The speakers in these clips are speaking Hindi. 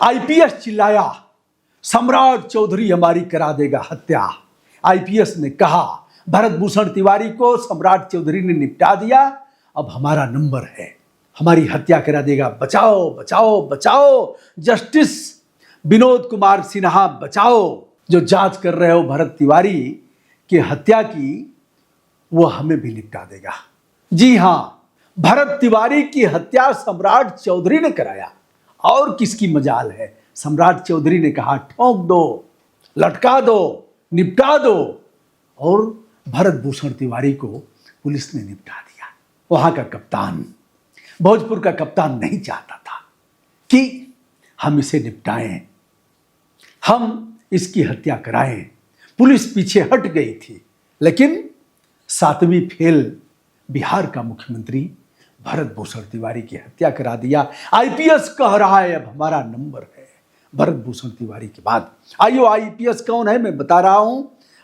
आईपीएस चिल्लाया, सम्राट चौधरी हमारी करा देगा हत्या। आईपीएस ने कहा, भरत भूषण तिवारी को सम्राट चौधरी ने निपटा दिया, अब हमारा नंबर है, हमारी हत्या करा देगा, बचाओ बचाओ बचाओ, जस्टिस विनोद कुमार सिन्हा बचाओ, जो जांच कर रहे हो भरत तिवारी की हत्या की, वो हमें भी निपटा देगा। जी हां, भरत तिवारी की हत्या सम्राट चौधरी ने कराया, और किसकी मजाल है। सम्राट चौधरी ने कहा, ठोक दो, लटका दो, निपटा दो, और भरत भूषण तिवारी को पुलिस ने निपटा दिया। वहां का कप्तान, भोजपुर का कप्तान नहीं चाहता था कि हम इसे निपटाएं, हम इसकी हत्या कराएं। पुलिस पीछे हट गई थी, लेकिन 7वीं फेल बिहार का मुख्यमंत्री भरत भूषण तिवारी की हत्या करा दिया। आईपीएस कह रहा है, अब हमारा नंबर है भरत भूषण तिवारी के बाद। आइयो, आईपीएस कौन है मैं बता रहा हूं,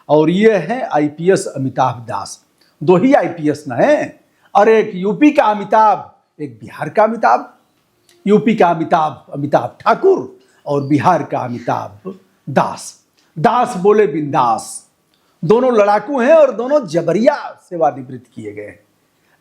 और ये है आईपीएस अमिताभ दास। 2 ही आईपीएस न है, और एक यूपी का अमिताभ, एक बिहार का अमिताभ। यूपी का अमिताभ अमिताभ ठाकुर, और बिहार का अमिताभ दास। दास बोले बिंदास। दोनों लड़ाकू हैं और दोनों जबरिया सेवानिवृत्त किए गए।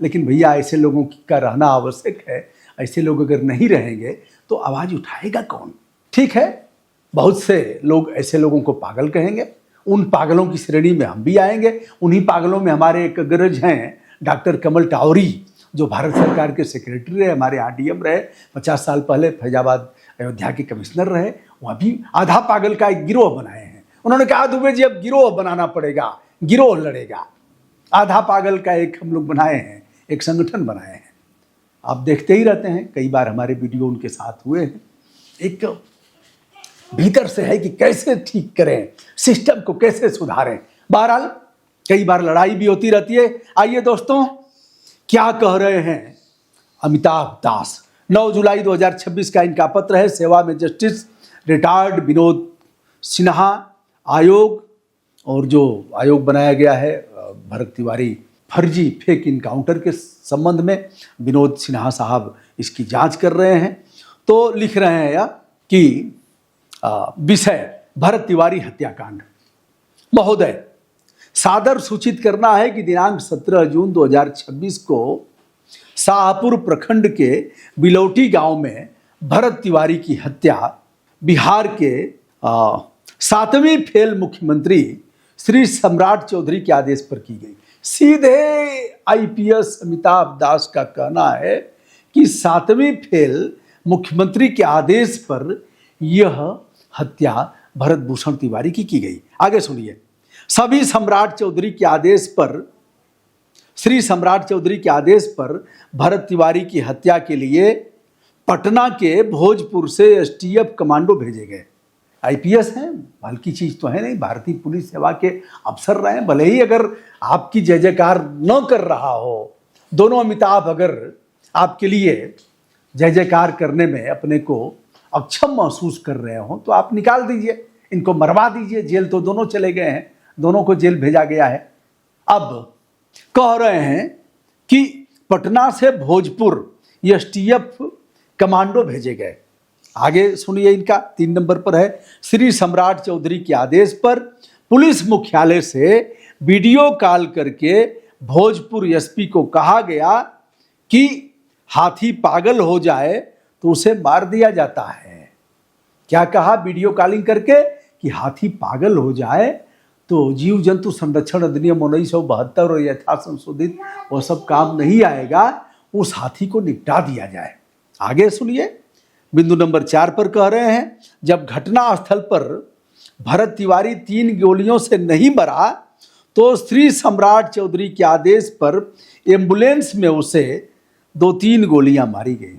लेकिन भैया, ऐसे लोगों का रहना आवश्यक है। ऐसे लोग अगर नहीं रहेंगे तो आवाज उठाएगा कौन। ठीक है, बहुत से लोग ऐसे लोगों को पागल कहेंगे, उन पागलों की श्रेणी में हम भी आएंगे। उन्हीं पागलों में हमारे एक अग्रज हैं डॉक्टर कमल टावरी, जो भारत सरकार के सेक्रेटरी रहे, हमारे आरडीएम रहे, 50 साल पहले फैजाबाद अयोध्या के कमिश्नर रहे। वह भी आधा पागल का एक गिरोह बनाए हैं। उन्होंने कहा, दुबे जी अब गिरोह बनाना पड़ेगा, गिरोह लड़ेगा। आधा पागल का एक हम लोग बनाए हैं, एक संगठन बनाए हैं। आप देखते ही रहते हैं, कई बार हमारे वीडियो उनके साथ हुए हैं। एक भीतर से है कि कैसे ठीक करें, सिस्टम को कैसे सुधारें। बहरहाल कई बार लड़ाई भी होती रहती है। आइए दोस्तों, क्या कह रहे हैं अमिताभ दास। 9 जुलाई 2026 का इनका पत्र है। सेवा में जस्टिस रिटायर्ड विनोद सिन्हा आयोग, और जो आयोग बनाया गया है भरत तिवारी फर्जी फेक इनकाउंटर के संबंध में, विनोद सिन्हा साहब इसकी जांच कर रहे हैं। तो लिख रहे हैं कि विषय भरत तिवारी हत्याकांड। महोदय, सादर सूचित करना है कि दिनांक 17 जून 2026 को शाहपुर प्रखंड के बिलौटी गांव में भरत तिवारी की हत्या बिहार के 7वीं फेल मुख्यमंत्री श्री सम्राट चौधरी के आदेश पर की गई। सीधे आईपीएस अमिताभ दास का कहना है कि 7वीं फेल मुख्यमंत्री के आदेश पर यह हत्या भरत भूषण तिवारी की गई। आगे सुनिए। सभी सम्राट चौधरी के आदेश पर, श्री सम्राट चौधरी के आदेश पर भरत तिवारी की हत्या के लिए पटना के भोजपुर से एसटीएफ कमांडो भेजे गए। आईपीएस हैं, हल्की चीज तो है नहीं, भारतीय पुलिस सेवा के अफसर रहे हैं। भले ही अगर आपकी जय जयकार न कर रहा हो, दोनों अमिताभ अगर आपके लिए जय जयकार करने में अपने को अक्षम महसूस कर रहे हो, तो आप निकाल दीजिए, इनको मरवा दीजिए। जेल तो दोनों चले गए हैं, दोनों को जेल भेजा गया है। अब कह रहे हैं कि पटना से भोजपुर एसटीएफ कमांडो भेजे गए। आगे सुनिए, इनका 3 नंबर पर है। श्री सम्राट चौधरी के आदेश पर पुलिस मुख्यालय से वीडियो कॉल करके भोजपुर एसपी को कहा गया कि हाथी पागल हो जाए तो उसे मार दिया जाता है। क्या कहा वीडियो कॉलिंग करके? कि हाथी पागल हो जाए तो जीव जंतु संरक्षण अधिनियम 1972 और यथा संशोधित वो सब काम नहीं आएगा, उस हाथी को निपटा दिया जाए। आगे सुनिए, बिंदु नंबर 4 पर कह रहे हैं, जब घटना स्थल पर भरत तिवारी 3 गोलियों से नहीं मरा तो श्री सम्राट चौधरी के आदेश पर एम्बुलेंस में उसे 2-3 गोलियां मारी गई।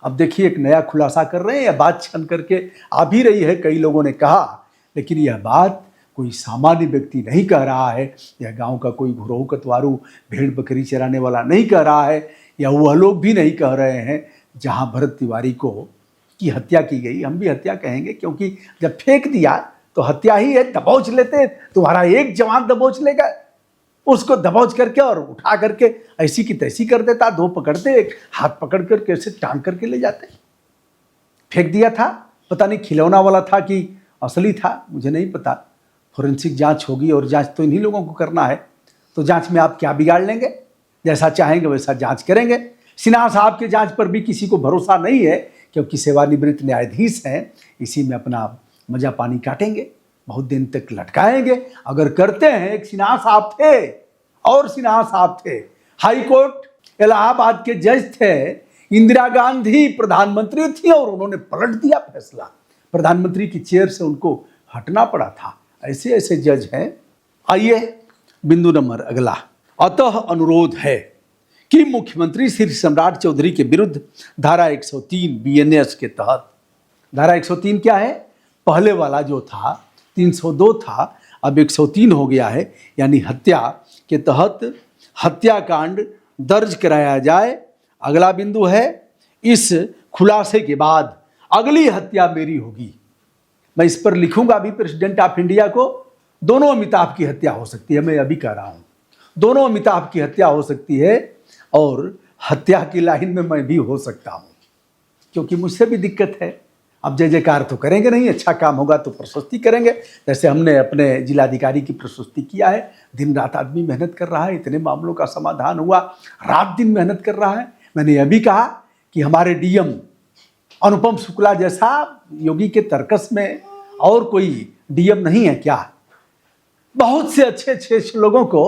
अब देखिए, एक नया खुलासा कर रहे हैं। यह बात छन करके आ भी रही है, कई लोगों ने कहा, लेकिन यह बात कोई सामान्य व्यक्ति नहीं कह रहा है, यह गांव का कोई घुरोह कतवारू भेड़ बकरी चराने वाला नहीं कह रहा है, या वह लोग भी नहीं कह रहे हैं जहां भरत तिवारी की हत्या की गई। हम भी हत्या कहेंगे, क्योंकि जब फेंक दिया तो हत्या ही है। दबोच लेते, तुम्हारा एक जवान दबोच लेगा, उसको दबोच करके और उठा करके ऐसी की तैसी कर देता। 2 पकड़ते, एक हाथ पकड़ करके ऐसे टांग करके ले जाते। फेंक दिया था, पता नहीं खिलौना वाला था कि असली था, मुझे नहीं पता। फोरेंसिक जांच होगी और जांच तो इन्हीं लोगों को करना है, तो जांच में आप क्या बिगाड़ लेंगे? जैसा चाहेंगे वैसा जांच करेंगे। सिन्हा साहब के जांच पर भी किसी को भरोसा नहीं है, क्योंकि सेवानिवृत्त न्यायाधीश हैं, इसी में अपना मजा पानी काटेंगे, बहुत दिन तक लटकाएंगे। अगर करते हैं, एक सिन्हा साहब थे और सिन्हा साहब थे, हाई कोर्ट इलाहाबाद के जज थे, इंदिरा गांधी प्रधानमंत्री थी और उन्होंने पलट दिया फैसला, प्रधानमंत्री की चेयर से उनको हटना पड़ा था। ऐसे ऐसे जज हैं। आइए बिंदु नंबर अगला। अतः अनुरोध है कि मुख्यमंत्री श्री सम्राट चौधरी के विरुद्ध धारा 103 बीएनएस के तहत, धारा 103 क्या है? पहले वाला जो था 302 था, अब 103 हो गया है, यानी हत्या के तहत हत्याकांड दर्ज कराया जाए। अगला बिंदु है, इस खुलासे के बाद अगली हत्या मेरी होगी। मैं इस पर लिखूंगा भी प्रेसिडेंट ऑफ इंडिया को। दोनों अमिताभ की हत्या हो सकती है, मैं अभी कह रहा हूं, दोनों अमिताभ की हत्या हो सकती है और हत्या की लाइन में मैं भी हो सकता हूं, क्योंकि मुझसे भी दिक्कत है। अब जय जयकार तो करेंगे नहीं, अच्छा काम होगा तो प्रशस्ति करेंगे, जैसे हमने अपने जिलाधिकारी की प्रशस्ति किया है। दिन रात आदमी मेहनत कर रहा है, इतने मामलों का समाधान हुआ, रात दिन मेहनत कर रहा है। मैंने यह भी कहा कि हमारे डीएम अनुपम शुक्ला जैसा योगी के तर्कस में और कोई डीएम नहीं है क्या? बहुत से अच्छे अच्छे लोगों को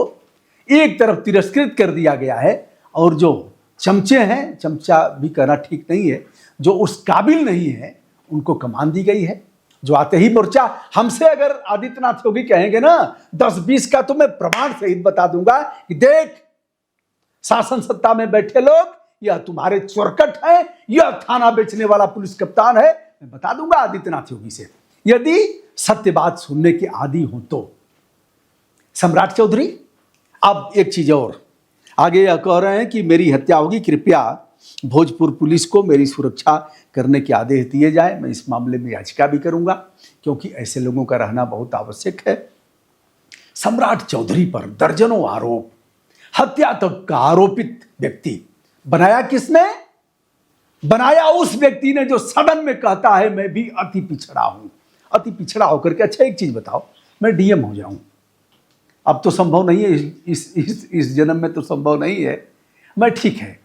एक तरफ तिरस्कृत कर दिया गया है, और जो चमचे हैं, चमचा भी कहना ठीक नहीं है, जो उस काबिल नहीं है उनको कमान दी गई है। जो आते ही मोर्चा, हमसे अगर आदित्यनाथ योगी कहेंगे ना 10-20 का, तो मैं प्रमाण सहित बता दूंगा कि देख, शासन सत्ता में बैठे लोग, यह तुम्हारे चोरकट है, यह थाना बेचने वाला पुलिस कप्तान है, मैं बता दूंगा आदित्यनाथ योगी से, यदि सत्य बात सुनने के आदी हो तो। सम्राट चौधरी, अब एक चीज और, आगे यह कह रहे हैं कि मेरी हत्या होगी, कृपया भोजपुर पुलिस को मेरी सुरक्षा करने के आदेश दिए जाए। मैं इस मामले में याचिका भी करूंगा, क्योंकि ऐसे लोगों का रहना बहुत आवश्यक है। सम्राट चौधरी पर दर्जनों आरोप, हत्या तक का आरोपित व्यक्ति बनाया किसने? बनाया उस व्यक्ति ने जो सदन में कहता है मैं भी अति पिछड़ा हूं। अति पिछड़ा होकर के, अच्छा एक चीज बताओ, मैं डीएम हो जाऊं, अब तो संभव नहीं है, इस जन्म में तो संभव नहीं है, मैं ठीक है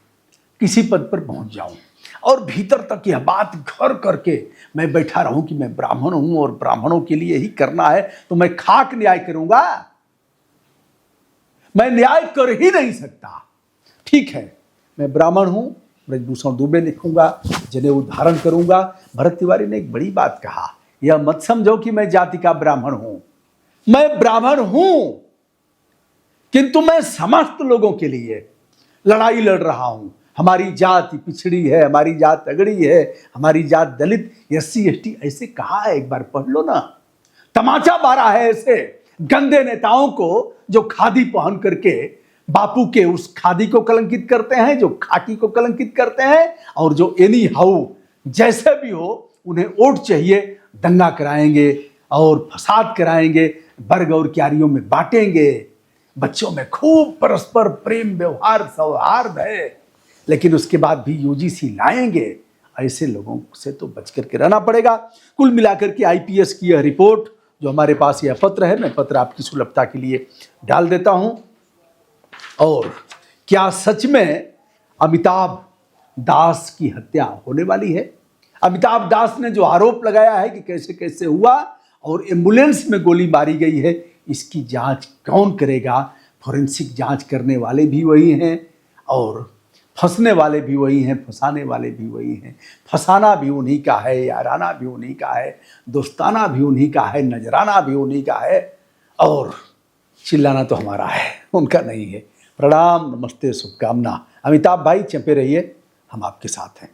किसी पद पर पहुंच जाऊं और भीतर तक यह बात घर करके मैं बैठा रहूं कि मैं ब्राह्मण हूं और ब्राह्मणों के लिए ही करना है, तो मैं खाक न्याय करूंगा? मैं न्याय कर ही नहीं सकता। ठीक है, मैं ब्राह्मण हूं, ब्रजभूषण दुबे लिखूंगा, जनेऊ धारण करूंगा। भरत तिवारी ने एक बड़ी बात कहा, यह मत समझो कि मैं जाति का ब्राह्मण हूं, मैं ब्राह्मण हूं, किंतु मैं समस्त लोगों के लिए लड़ाई लड़ रहा हूं। हमारी जाति पिछड़ी है, हमारी जात तगड़ी है, हमारी जात दलित, SC ST, ऐसे कहा है, एक बार पढ़ लो ना। तमाचा मारा है ऐसे गंदे नेताओं को जो खादी पहन करके बापू के उस खादी को कलंकित करते हैं, जो खाकी को कलंकित करते हैं, और जो एनी हाउ जैसे भी हो उन्हें वोट चाहिए, दंगा कराएंगे और फसाद कराएंगे, वर्ग और क्यारियों में बांटेंगे, बच्चों में खूब परस्पर प्रेम व्यवहार सौहार्द है, लेकिन उसके बाद भी UGC लाएंगे। ऐसे लोगों से तो बच करके रहना पड़ेगा। कुल मिलाकर के IPS की यह रिपोर्ट, जो हमारे पास यह पत्र है, मैं पत्र आपकी सुलभता के लिए डाल देता हूं। और क्या सच में अमिताभ दास की हत्या होने वाली है? अमिताभ दास ने जो आरोप लगाया है कि कैसे कैसे हुआ और एम्बुलेंस में गोली मारी गई है, इसकी जांच कौन करेगा? फोरेंसिक जांच करने वाले भी वही हैं और फंसने वाले भी वही हैं, फंसाने वाले भी वही हैं। फंसाना भी उन्हीं का है, याराना भी उन्हीं का है, दोस्ताना भी उन्हीं का है, नजराना भी उन्हीं का है, और चिल्लाना तो हमारा है, उनका नहीं है। प्रणाम, नमस्ते, शुभकामना। अमिताभ भाई चंपे रहिए, हम आपके साथ हैं।